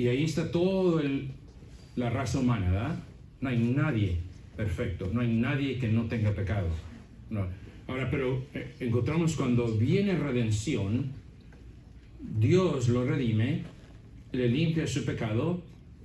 Y ahí está la raza humana, ¿verdad? No hay nadie perfecto, no hay nadie que no tenga pecado. No. Ahora, pero encontramos cuando viene redención, Dios lo redime, le limpia su pecado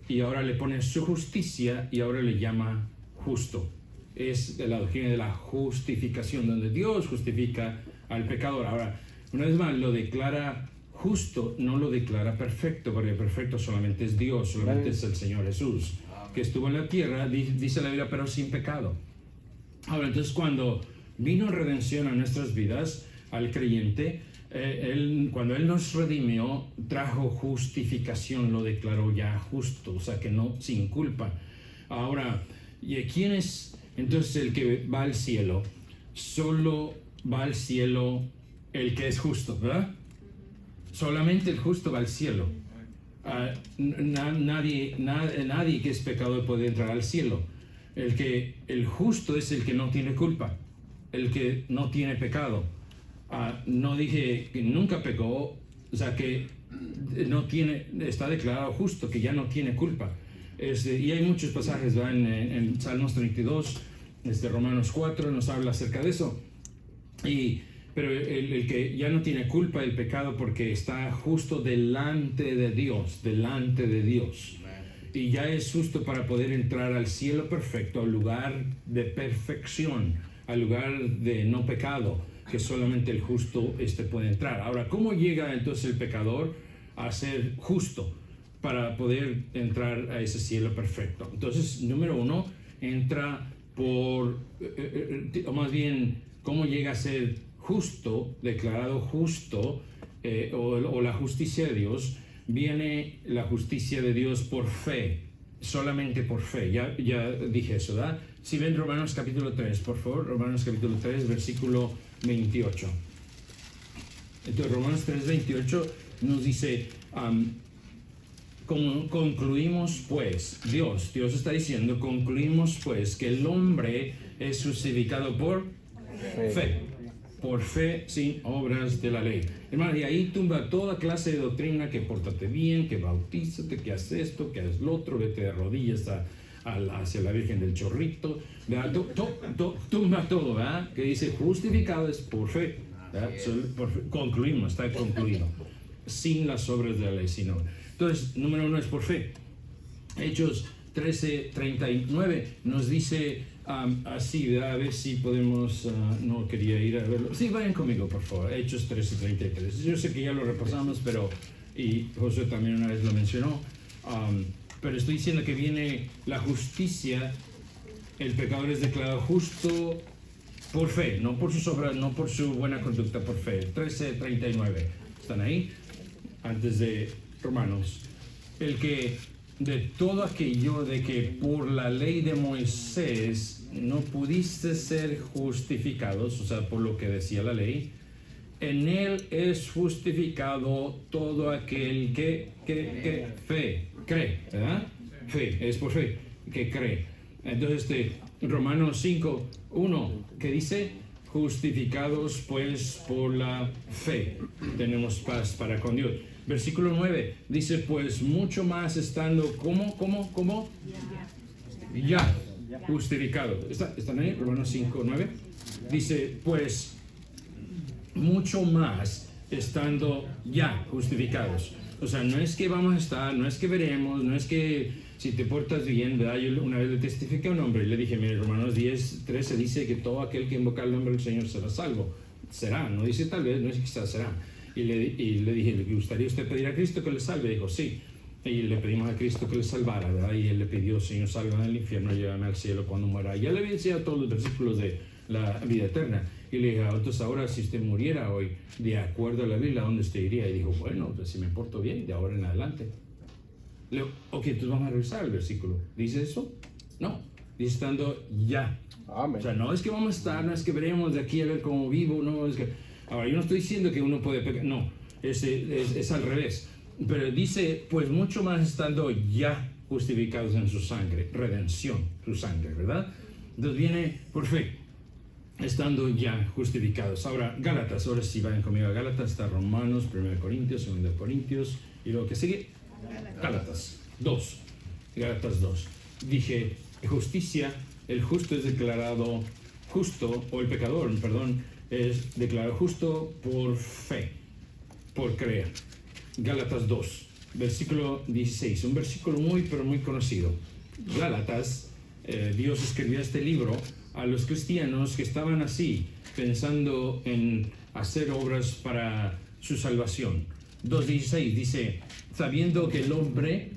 y ahora le pone su justicia y ahora le llama justo. Es la doctrina de la justificación, donde Dios justifica al pecador. Ahora, una vez más, lo declara justo, no lo declara perfecto, porque perfecto solamente es Dios, solamente es el Señor Jesús, que estuvo en la tierra, dice la Biblia, pero sin pecado. Ahora, entonces, cuando vino redención a nuestras vidas, al creyente, cuando Él nos redimió, trajo justificación, lo declaró ya justo, o sea, que no, sin culpa. Ahora, ¿y quién es entonces el que va al cielo? Solo va al cielo el que es justo, ¿verdad? Solamente el justo va al cielo. Nadie que es pecador puede entrar al cielo. El justo es el que no tiene culpa, el que no tiene pecado. No dije que nunca pecó, o sea que está declarado justo, que ya no tiene culpa. Y hay muchos pasajes, ¿verdad? En Salmos 32, Romanos 4 nos habla acerca de eso. Pero el que ya no tiene culpa del pecado porque está justo delante de Dios, y ya es justo para poder entrar al cielo perfecto, al lugar de perfección, al lugar de no pecado, que solamente el justo puede entrar. Ahora, ¿cómo llega entonces el pecador a ser justo para poder entrar a ese cielo perfecto? Entonces, número uno, entra o más bien, ¿cómo llega a ser justo, declarado justo, o la justicia de Dios? Viene la justicia de Dios por fe, solamente por fe. Ya dije eso, ¿verdad? Si ven Romanos capítulo 3, por favor, Romanos capítulo 3, versículo 28. Entonces, Romanos 3, 28 nos dice, concluimos pues, Dios está diciendo, concluimos pues que el hombre es justificado por fe. Por fe sin obras de la ley. Hermano, y ahí tumba toda clase de doctrina, que pórtate bien, que bautízate, que haz esto, que haz lo otro, vete de rodillas hacia la Virgen del Chorrito, tumba todo, ¿verdad? Que dice justificado es por fe, concluimos, está concluido, sin las obras de la ley, sino. Entonces, número uno es por fe. Hechos 13:39 nos dice así, ¿verdad? A ver si podemos, no quería ir a verlo. Sí, vayan conmigo, por favor. Hechos 13:33. Yo sé que ya lo repasamos, y José también una vez lo mencionó, pero estoy diciendo que viene la justicia, el pecador es declarado justo por fe, no por sus obras, no por su buena conducta, por fe. 13:39. ¿Están ahí? Antes de Romanos. El que de todo aquello de que por la ley de Moisés no pudiste ser justificados, o sea, por lo que decía la ley, en él es justificado todo aquel que cree, ¿verdad? Fe, es por fe, que cree. Entonces, Romanos 5:1, ¿qué dice? Justificados pues por la fe, tenemos paz para con Dios. Versículo 9 dice, pues mucho más estando, ¿cómo? Ya justificado. ¿Están ahí? Romanos 5:9 dice, pues mucho más estando ya justificados. O sea, no es que vamos a estar, no es que veremos, no es que si te portas bien, ¿verdad? Yo una vez le testifiqué a un hombre y le dije, mire, Romanos 10:13 dice que todo aquel que invoca el nombre del Señor será salvo. Será, no dice tal vez, no dice quizás será. Y le dije, ¿le gustaría usted pedir a Cristo que le salve? Dijo, sí. Y le pedimos a Cristo que le salvara, ¿verdad? Y él le pidió, Señor, sálvame del infierno, llévame al cielo cuando muera. Y ya le había enseñado todos los versículos de la vida eterna. Y le dije, entonces ahora si usted muriera hoy, de acuerdo a la Biblia, ¿a dónde usted iría? Y dijo, bueno, pues si me porto bien, de ahora en adelante. Le digo, ok, entonces vamos a revisar el versículo. ¿Dice eso? No. Dice estando ya. Amén. O sea, no es que vamos a estar, no es que veremos de aquí a ver cómo vivo, no es que... Ahora, yo no estoy diciendo que uno puede pecar, no, es al revés. Pero dice, pues mucho más estando ya justificados en su sangre, redención, su sangre, ¿verdad? Entonces viene por fe, estando ya justificados. Ahora, Gálatas, ahora sí vayan conmigo a Gálatas, está Romanos, 1 Corintios, 2 Corintios, y lo que sigue. Gálatas 2. Gálatas 2. Dije, justicia, el justo es declarado justo, o el pecador, perdón, es declarado justo por fe, por creer. Gálatas 2, versículo 16, un versículo muy, pero muy conocido. Gálatas, Dios escribió este libro a los cristianos que estaban así, pensando en hacer obras para su salvación. 2.16 dice, sabiendo que el hombre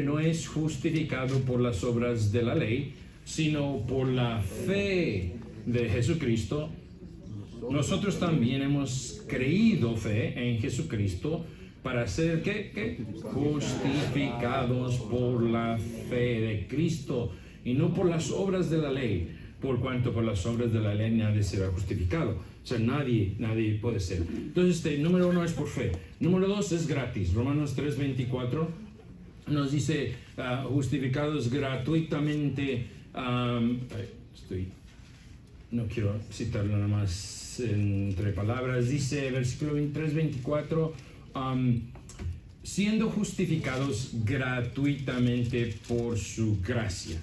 no es justificado por las obras de la ley, sino por la fe de Jesucristo. Nosotros también hemos creído fe en Jesucristo para ser ¿qué? Justificados por la fe de Cristo y no por las obras de la ley, por cuanto por las obras de la ley nadie será justificado. O sea, nadie puede ser. Entonces, número 1 es por fe. Número 2 es gratis. Romanos 3:24 nos dice, justificados gratuitamente. No quiero citarlo nada más entre palabras. Dice, versículo 3:24, siendo justificados gratuitamente por su gracia.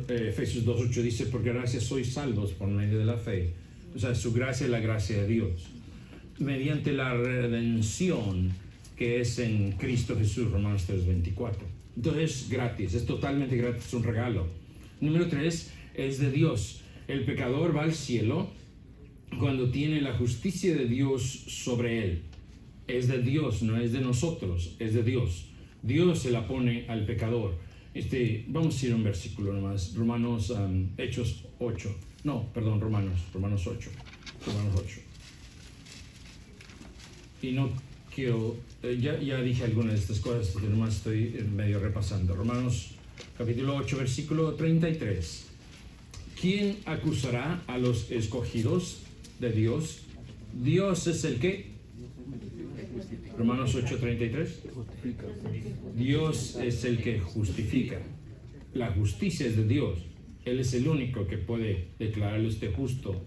Efesios 2:8 dice, por gracia sois salvos por medio de la fe. O sea, su gracia es la gracia de Dios, mediante la redención que es en Cristo Jesús, Romanos 3:24. Entonces es gratis, es totalmente gratis, es un regalo. Número 3, es de Dios. El pecador va al cielo cuando tiene la justicia de Dios sobre él. Es de Dios, no es de nosotros, es de Dios. Dios se la pone al pecador. Vamos a ir a un versículo nomás, Romanos 8. Romanos 8. Y no quiero, ya dije algunas de estas cosas, porque nomás estoy medio repasando. Romanos capítulo 8, versículo 33. ¿Quién acusará a los escogidos de Dios? Dios es el que. Romanos 8:33. Dios es el que justifica. La justicia es de Dios. Él es el único que puede declararle usted justo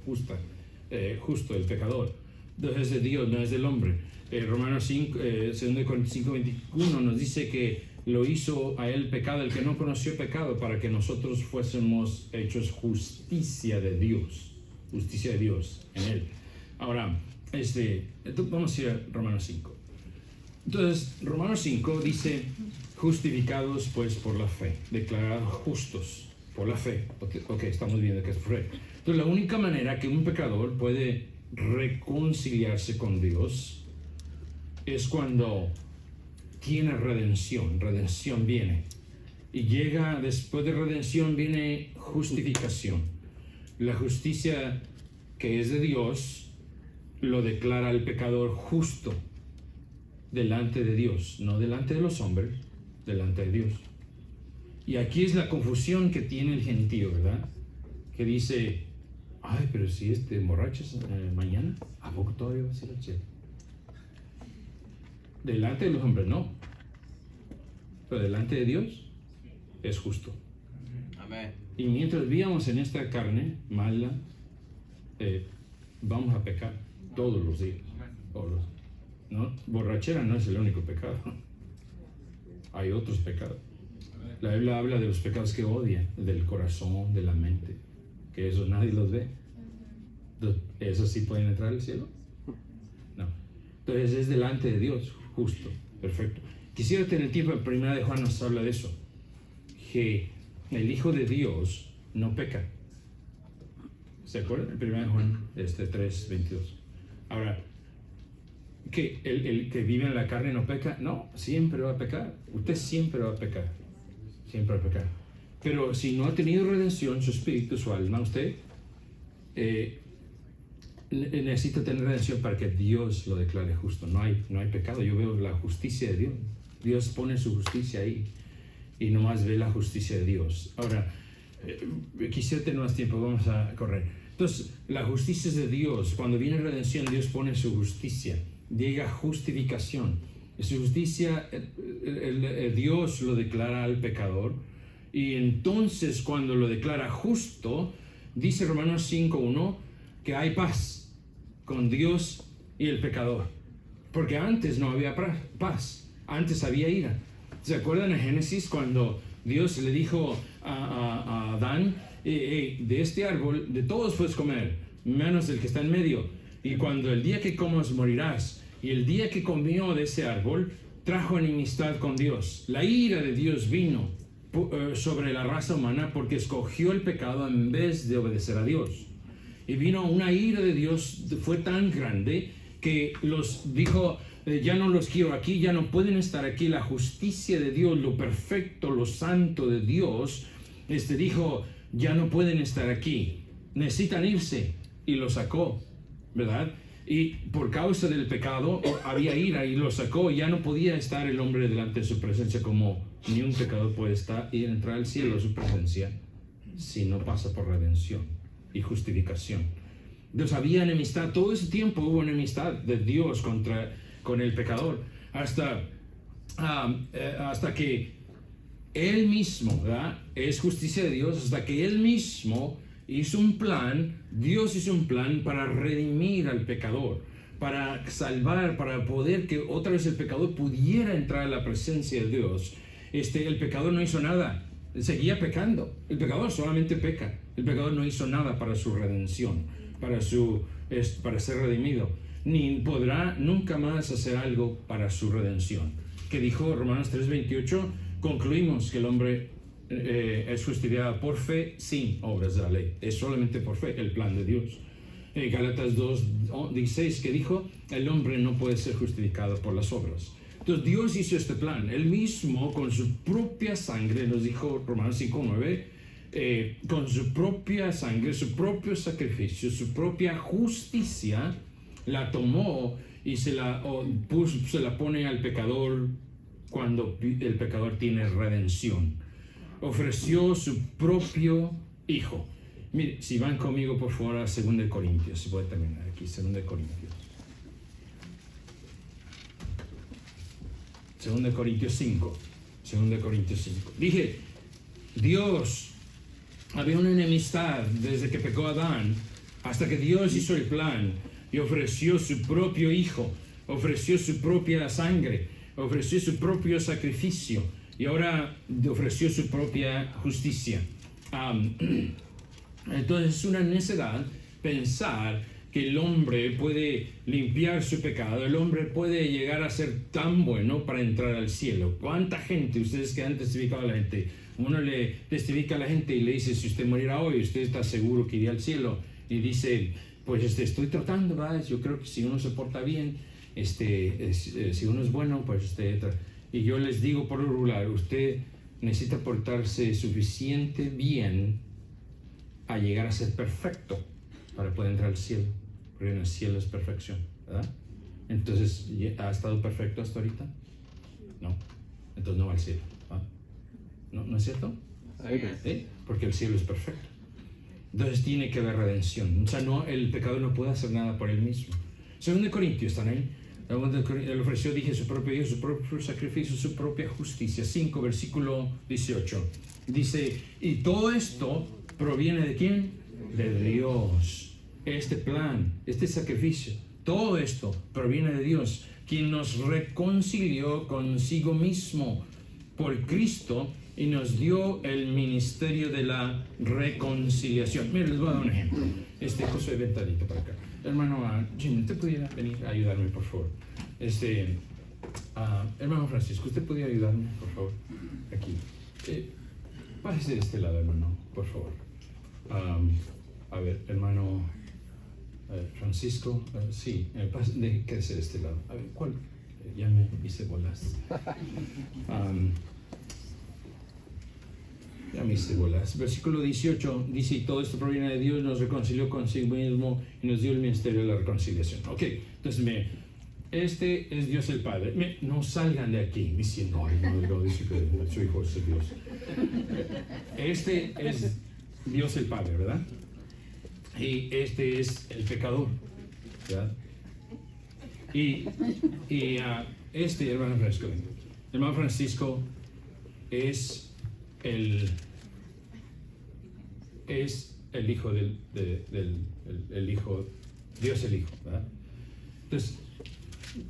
el pecador. Entonces es de Dios, no es del hombre. Romanos 5, 2 Corintios 5:21 nos dice que lo hizo a él pecado, el que no conoció pecado, para que nosotros fuésemos hechos justicia de Dios en él. Ahora, vamos a ir a Romanos 5. Entonces, Romanos 5 dice, justificados pues por la fe, declarados justos por la fe. Ok, estamos viendo que es por fe. Entonces, la única manera que un pecador puede reconciliarse con Dios es cuando tiene redención. Redención viene. Y llega, después de redención viene justificación. La justicia que es de Dios lo declara al pecador justo delante de Dios, no delante de los hombres, delante de Dios. Y aquí es la confusión que tiene el gentío, ¿verdad? Que dice, ay, pero si emborrachas mañana, ¿a poco todavía vas a ir al cielo? Delante de los hombres no, pero delante de Dios es justo. Amén. Y mientras vivamos en esta carne mala, vamos a pecar todos los días. ¿No? Borrachera no es el único pecado. Hay otros pecados. La Biblia habla de los pecados que odia, del corazón, de la mente, que eso nadie los ve. ¿Esos sí pueden entrar al cielo? No. Entonces es delante de Dios, justo, perfecto. Quisiera tener tiempo, en 1 de Juan nos habla de eso, que el Hijo de Dios no peca. ¿Se acuerdan? En 1 de Juan 3:22. Ahora, que el que vive en la carne no peca. No, siempre va a pecar. Usted siempre va a pecar. Siempre va a pecar. Pero si no ha tenido redención, su espíritu, su alma, usted necesita tener redención para que Dios lo declare justo. No hay pecado. Yo veo la justicia de Dios. Dios pone su justicia ahí y nomás ve la justicia de Dios. Ahora, quisiera tener más tiempo, vamos a correr. Entonces, la justicia es de Dios. Cuando viene redención, Dios pone su justicia. Llega justificación. Su justicia, Dios lo declara al pecador. Y entonces, cuando lo declara justo, dice Romanos 5:1 que hay paz con Dios y el pecador. Porque antes no había paz. antes había ira. ¿Se acuerdan en Génesis cuando Dios le dijo a Adán, de este árbol, de todos puedes comer, menos del que está en medio, y cuando el día que comas morirás? Y el día que comió de ese árbol, trajo enemistad con Dios. La ira de Dios vino sobre la raza humana porque escogió el pecado en vez de obedecer a Dios. Y vino una ira de Dios, fue tan grande que los dijo, ya no los quiero aquí, ya no pueden estar aquí. La justicia de Dios, lo perfecto, lo santo de Dios, dijo, ya no pueden estar aquí, necesitan irse, y los sacó, ¿verdad? Y por causa del pecado había ira y lo sacó. Ya no podía estar el hombre delante de su presencia, como ni un pecador puede estar y entrar al cielo a su presencia si no pasa por redención y justificación. Entonces había enemistad, todo ese tiempo hubo enemistad de Dios con el pecador, hasta que Él mismo, ¿verdad? Es justicia de Dios, hasta que Él mismo hizo un plan. Dios hizo un plan para redimir al pecador, para salvar, para poder que otra vez el pecador pudiera entrar a la presencia de Dios. El pecador no hizo nada, seguía pecando. El pecador solamente peca. El pecador no hizo nada para su redención, para ser redimido, ni podrá nunca más hacer algo para su redención. Que dijo Romanos 3:28, concluimos que el hombre es justificado por fe sin obras de la ley. Es solamente por fe el plan de Dios. Gálatas 2:16, que dijo, el hombre no puede ser justificado por las obras. Entonces Dios hizo este plan. Él mismo con su propia sangre, nos dijo Romanos 5:9, con su propia sangre, su propio sacrificio, su propia justicia, la tomó y se la pone al pecador cuando el pecador tiene redención. Ofreció su propio Hijo. Mire, si van conmigo por favor a 2 Corintios, si puede terminar aquí, 2 Corintios. 2 Corintios 5. 2 Corintios 5. Dije, Dios, había una enemistad desde que pecó Adán, hasta que Dios hizo el plan y ofreció su propio Hijo, ofreció su propia sangre, ofreció su propio sacrificio, y ahora ofreció su propia justicia. Entonces es una necedad pensar que el hombre puede limpiar su pecado, el hombre puede llegar a ser tan bueno para entrar al cielo. ¿Cuánta gente, ustedes que han testificado a la gente, uno le testifica a la gente y le dice, si usted muriera hoy, ¿usted está seguro que iría al cielo? Y dice, pues estoy tratando, ¿verdad? Yo creo que si uno se porta bien, si uno es bueno, pues y yo les digo por lo regular, usted necesita portarse suficiente bien a llegar a ser perfecto para poder entrar al cielo, porque en el cielo es perfección, ¿verdad? Entonces, ¿ha estado perfecto hasta ahorita? No, entonces no va al cielo, ¿verdad? ¿No es cierto? ¿Sí? Porque el cielo es perfecto. Entonces tiene que haber redención. O sea, el pecador no puede hacer nada por él mismo. 2 Corintios, ¿están ahí? Él ofreció, dije, su propio Hijo, su propio sacrificio, su propia justicia. 5, versículo 18. Dice, y todo esto proviene ¿de quién? De Dios. Este plan, este sacrificio, todo esto proviene de Dios, quien nos reconcilió consigo mismo por Cristo y nos dio el ministerio de la reconciliación. Miren, les voy a dar un ejemplo. José, ventadito para acá. Hermano Jim, ¿usted pudiera venir a ayudarme, por favor? Hermano Francisco, ¿usted podría ayudarme, por favor? Aquí. Pásese de este lado, hermano, por favor. A ver, hermano Francisco, sí, quédese de este lado. A ver, ¿cuál? Ya me hice bolas. Ya me hice bolas. Versículo 18 dice, y todo esto proviene de Dios, nos reconcilió consigo mismo y nos dio el ministerio de la reconciliación. Ok, entonces este es Dios el Padre. No salgan de aquí diciendo, ay, no, dice que su hijo es Dios. Este es Dios el Padre, ¿verdad? Y este es el pecador, ¿verdad? Y hermano Francisco es el hijo del Hijo, Dios el Hijo, ¿verdad? Entonces,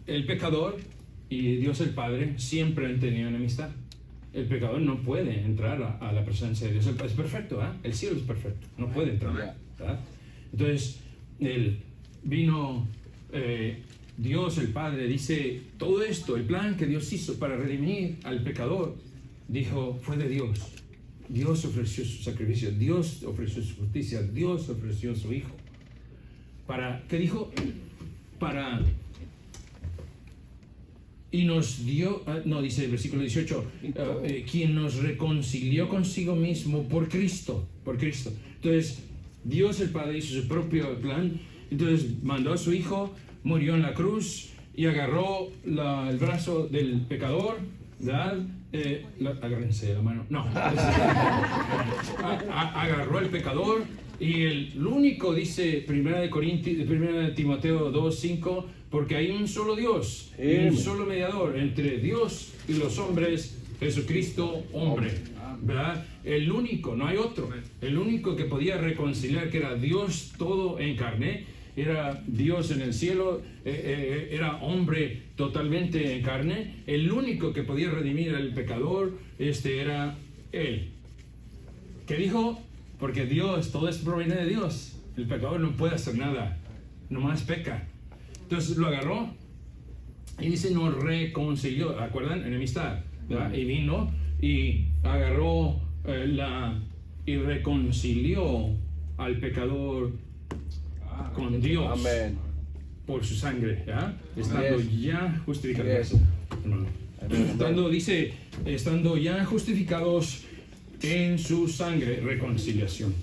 el pecador y Dios el Padre siempre han tenido enemistad. El pecador no puede entrar a la presencia de Dios. Es perfecto, ¿eh? El cielo es perfecto, no puede entrar, ¿verdad? Entonces, vino Dios el Padre, dice, todo esto, el plan que Dios hizo para redimir al pecador, dijo, fue de Dios. Dios ofreció su sacrificio, Dios ofreció su justicia, Dios ofreció su Hijo. ¿Qué dijo? Y nos dio, dice el versículo 18, quien nos reconcilió consigo mismo por Cristo. Entonces, Dios el Padre hizo su propio plan, entonces mandó a su Hijo, murió en la cruz y agarró el brazo del pecador, ¿verdad? Agárrense la mano, no. Agarró al pecador y el único, dice 1 Timoteo 2:5, porque hay un solo Dios y un solo mediador entre Dios y los hombres, Jesucristo, hombre, ¿verdad? El único, no hay otro. El único que podía reconciliar, que era Dios todo en carne, era Dios en el cielo, era hombre totalmente en carne. El único que podía redimir al pecador, era Él. ¿Qué dijo? Porque Dios, todo esto proviene de Dios. El pecador no puede hacer nada, nomás peca. Entonces lo agarró y dice, nos reconcilió, ¿acuerdan? Enemistad, ¿verdad? Y vino y agarró y reconcilió al pecador con Dios. Amén. Por su sangre, ¿ya? Estando ya justificados. Yes. Estando ya justificados en su sangre, reconciliación.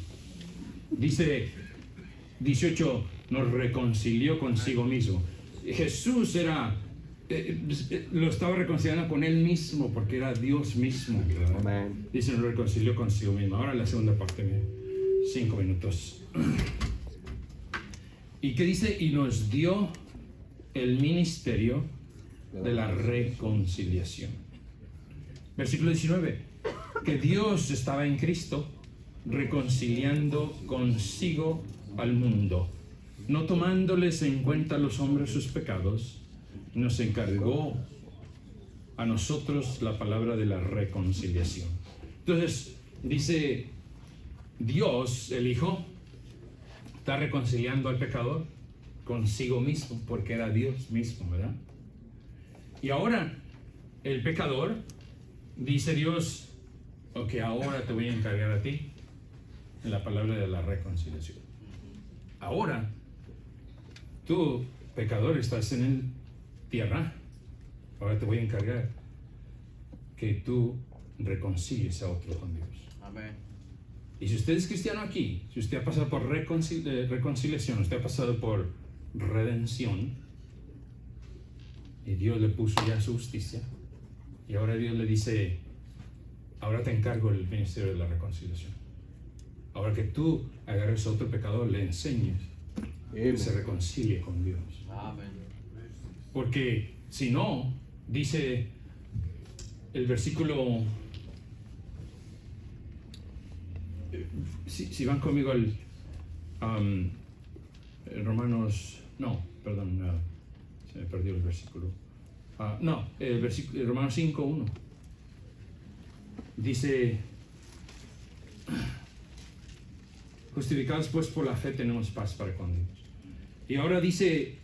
Dice 18, nos reconcilió consigo mismo. Jesús lo estaba reconciliando con Él mismo, porque era Dios mismo. Amén. Dice, nos reconcilió consigo mismo. Ahora la segunda parte, 5 minutos. ¿Y qué dice? Y nos dio el ministerio de la reconciliación. Versículo 19. Que Dios estaba en Cristo reconciliando consigo al mundo, no tomándoles en cuenta a los hombres sus pecados, nos encargó a nosotros la palabra de la reconciliación. Entonces, dice Dios, el Hijo, está reconciliando al pecador consigo mismo, porque era Dios mismo, ¿verdad? Y ahora, el pecador, dice Dios, ok, ahora te voy a encargar a ti en la palabra de la reconciliación. Ahora, tú, pecador, estás en tierra, ahora te voy a encargar que tú reconcilies a otro con Dios. Amén. Y si usted es cristiano aquí, si usted ha pasado por reconciliación, usted ha pasado por redención, y Dios le puso ya su justicia, y ahora Dios le dice, ahora te encargo el ministerio de la reconciliación. Ahora que tú agarres a otro pecador, le enseñes que se reconcilie con Dios. Amén. Porque si no, dice el versículo, si van conmigo al Romanos, se me perdió el versículo. Romanos 5:1. Dice, justificados pues por la fe tenemos paz para con Dios. Y ahora dice,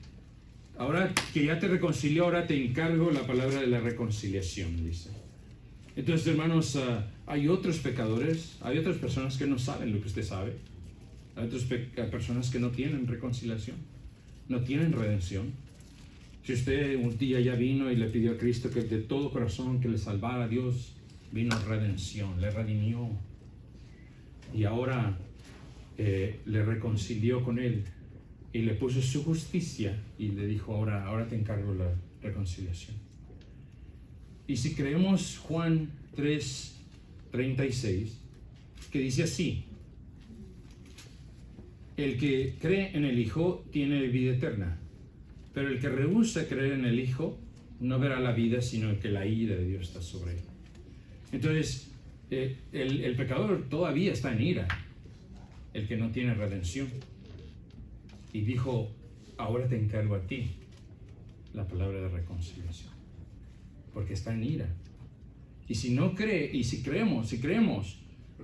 ahora que ya te reconcilió, ahora te encargo la palabra de la reconciliación, dice. Entonces, hermanos, hay otros pecadores, hay otras personas que no saben lo que usted sabe. Hay otras personas que no tienen reconciliación, no tienen redención. Si usted un día ya vino y le pidió a Cristo que de todo corazón que le salvara, Dios vino redención, le redimió. Y ahora le reconcilió con Él y le puso su justicia y le dijo, ahora te encargo la reconciliación. Y si creemos Juan 3:36, que dice así, el que cree en el Hijo tiene vida eterna, pero el que rehúsa creer en el Hijo no verá la vida, sino que la ira de Dios está sobre él. Entonces, el pecador todavía está en ira, el que no tiene redención. Y dijo, ahora te encargo a ti la palabra de reconciliación. porque está en ira. Y si no cree, y si creemos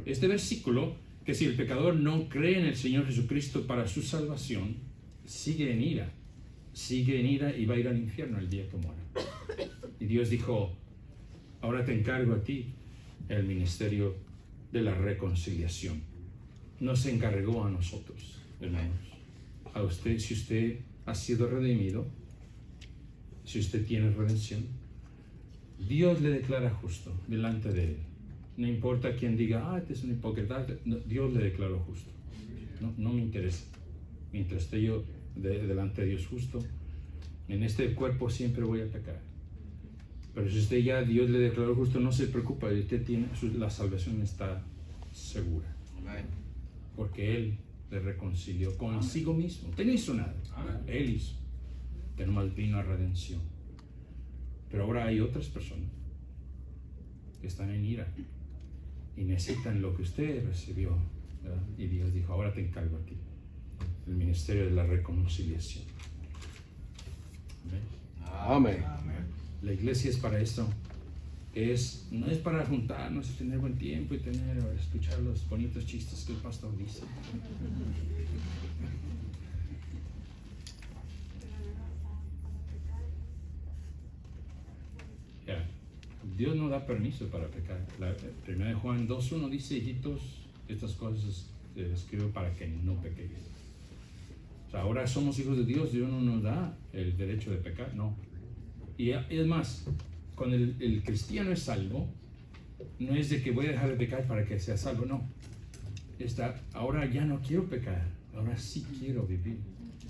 este versículo, que si el pecador no cree en el Señor Jesucristo para su salvación, sigue en ira y va a ir al infierno el día que muera. Y Dios dijo, ahora te encargo a ti el ministerio de la reconciliación. Nos encargó a nosotros, hermanos. A usted, si usted ha sido redimido, si usted tiene redención, Dios le declara justo delante de él. No importa quién diga, este es un hipócrita, Dios le declaró justo. No me interesa. Mientras esté yo delante de Dios justo, en este cuerpo siempre voy a pecar. Pero si usted ya Dios le declaró justo, no se preocupa, usted tiene, la salvación está segura. Porque Él le reconcilió consigo mismo. Usted no hizo nada, Él hizo. Pero más vino a redención. Pero ahora hay otras personas que están en ira y necesitan lo que usted recibió, ¿verdad? Y Dios dijo, ahora te encargo a ti el ministerio de la reconciliación. Amén. La iglesia es para esto. No es para juntarnos y tener buen tiempo y escuchar los bonitos chistes que el pastor dice. Dios no da permiso para pecar. La 1 Juan 2:1 dice, hijitos, estas cosas te escribo para que no pequéis. O sea, ahora somos hijos de Dios, Dios no nos da el derecho de pecar, no. Y es más, cuando el cristiano es salvo, no es de que voy a dejar de pecar para que sea salvo, no. Ahora ya no quiero pecar, ahora sí quiero vivir.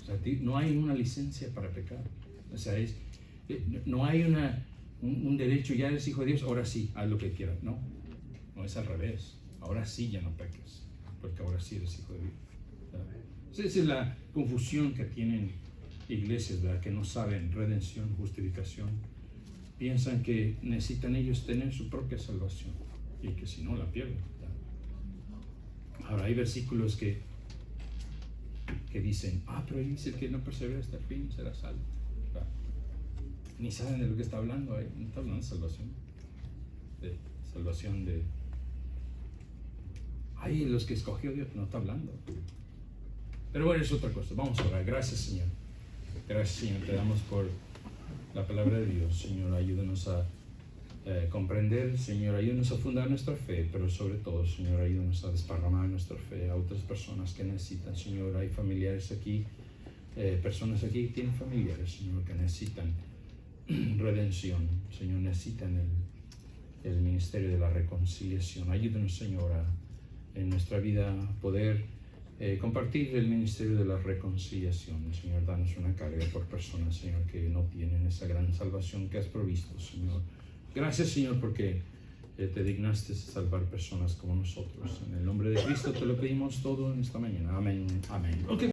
O sea, no hay una licencia para pecar. O sea, no hay un derecho, ya eres hijo de Dios, ahora sí, haz lo que quieras. No es al revés. Ahora sí ya no peques, porque ahora sí eres hijo de Dios. Esa es la confusión que tienen iglesias, ¿verdad? Que no saben redención, justificación. Piensan que necesitan ellos tener su propia salvación y que si no la pierden, ¿verdad? Ahora hay versículos que dicen, pero dice que no persevera hasta el fin será salvo. ¿Verdad? Ni saben de lo que está hablando ahí. No está hablando de salvación. Los que escogió Dios, no está hablando. Pero bueno, es otra cosa. Vamos a orar. Gracias, Señor. Gracias, Señor. Te damos por la palabra de Dios. Señor, ayúdanos a comprender. Señor, ayúdanos a fundar nuestra fe. Pero sobre todo, Señor, ayúdanos a desparramar nuestra fe a otras personas que necesitan. Señor, hay familiares aquí, personas aquí que tienen familiares, Señor, que necesitan redención. Señor, necesitan el ministerio de la reconciliación. Ayúdanos, Señor, en nuestra vida poder compartir el ministerio de la reconciliación. Señor, danos una carga por personas, Señor, que no tienen esa gran salvación que has provisto, Señor. Gracias, Señor, porque te dignaste salvar personas como nosotros. En el nombre de Cristo te lo pedimos todo en esta mañana. Amén. Amén. Okay.